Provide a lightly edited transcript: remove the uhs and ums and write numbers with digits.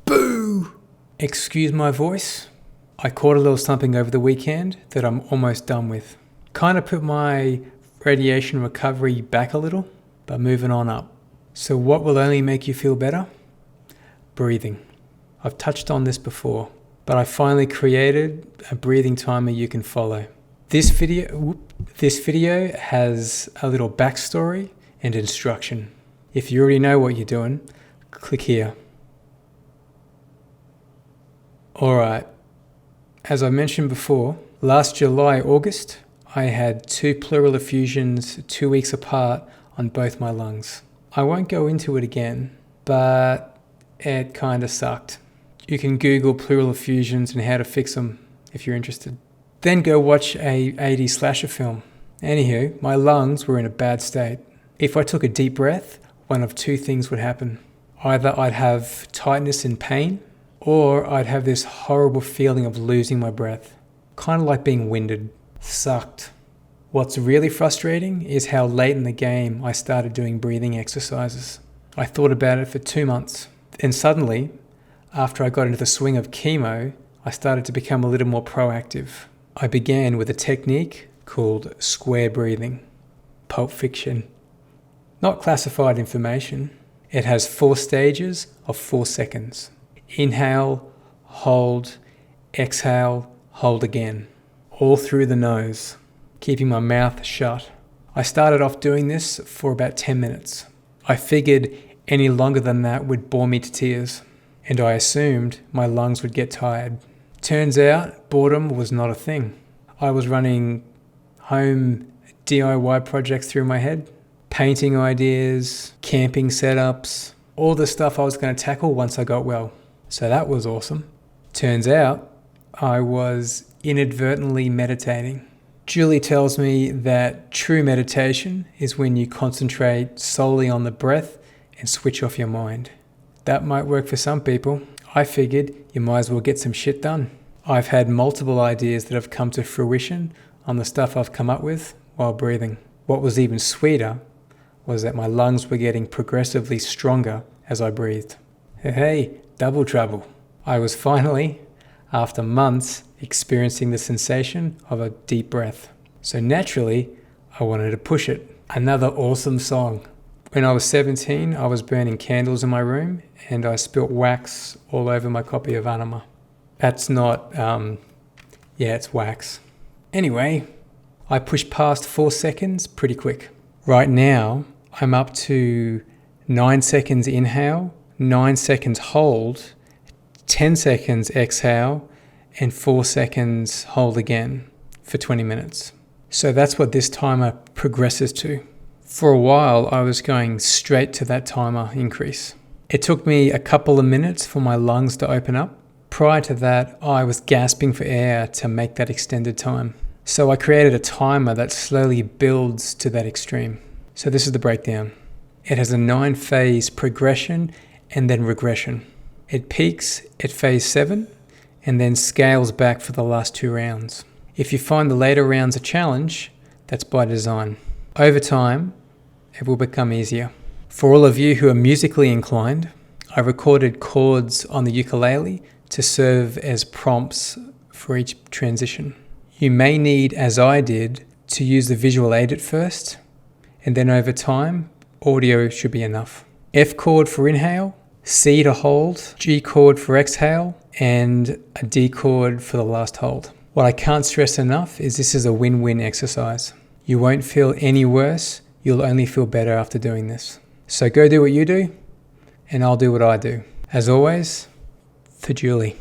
Boo! Excuse my voice. I caught a little something over the weekend that I'm almost done with. Kind of put my radiation recovery back a little, but moving on up. So what will only make you feel better? Breathing. I've touched on this before, but I finally created a breathing timer you can follow. This video has a little backstory and instruction. If you already know what you're doing, click here. Alright, as I mentioned before, last July, August, I had 2 pleural effusions 2 weeks apart on both my lungs. I won't go into it again, but it kind of sucked. You can Google pleural effusions and how to fix them if you're interested. Then go watch a 80s slasher film. Anywho, my lungs were in a bad state. If I took a deep breath, one of 2 things would happen. Either I'd have tightness and pain, or I'd have this horrible feeling of losing my breath. Kind of like being winded. Sucked. What's really frustrating is how late in the game I started doing breathing exercises. I thought about it for 2 months. And suddenly, after I got into the swing of chemo, I started to become a little more proactive. I began with a technique called square breathing. Pulp Fiction. Not classified information. It has 4 stages of 4 seconds. Inhale, hold, exhale, hold again. All through the nose, keeping my mouth shut. I started off doing this for about 10 minutes. I figured any longer than that would bore me to tears, and I assumed my lungs would get tired. Turns out, boredom was not a thing. I was running home DIY projects through my head, painting ideas, camping setups, all the stuff I was going to tackle once I got well. So that was awesome. Turns out, I was inadvertently meditating. Julie tells me that true meditation is when you concentrate solely on the breath and switch off your mind. That might work for some people. I figured you might as well get some shit done. I've had multiple ideas that have come to fruition on the stuff I've come up with while breathing. What was even sweeter was that my lungs were getting progressively stronger as I breathed. Hey, double trouble. I was finally, after months, experiencing the sensation of a deep breath. So naturally, I wanted to push it. Another awesome song. When I was 17, I was burning candles in my room and I spilt wax all over my copy of Anima. That's not, it's wax. Anyway, I pushed past 4 seconds pretty quick. Right now, I'm up to 9 seconds inhale, 9 seconds hold, 10 seconds exhale, and 4 seconds hold again for 20 minutes. So that's what this timer progresses to. For a while, I was going straight to that timer increase. It took me a couple of minutes for my lungs to open up. Prior to that, I was gasping for air to make that extended time. So I created a timer that slowly builds to that extreme. So this is the breakdown. It has a 9-phase progression and then regression. It peaks at phase 7 and then scales back for the last 2 rounds. If you find the later rounds a challenge, that's by design. Over time, it will become easier. For all of you who are musically inclined, I recorded chords on the ukulele to serve as prompts for each transition. You may need, as I did, to use the visual aid at first, and then over time, audio should be enough. F chord for inhale, C to hold, G chord for exhale, and a D chord for the last hold. What I can't stress enough is this is a win-win exercise. You won't feel any worse, you'll only feel better after doing this. So go do what you do, and I'll do what I do. As always, for Julie.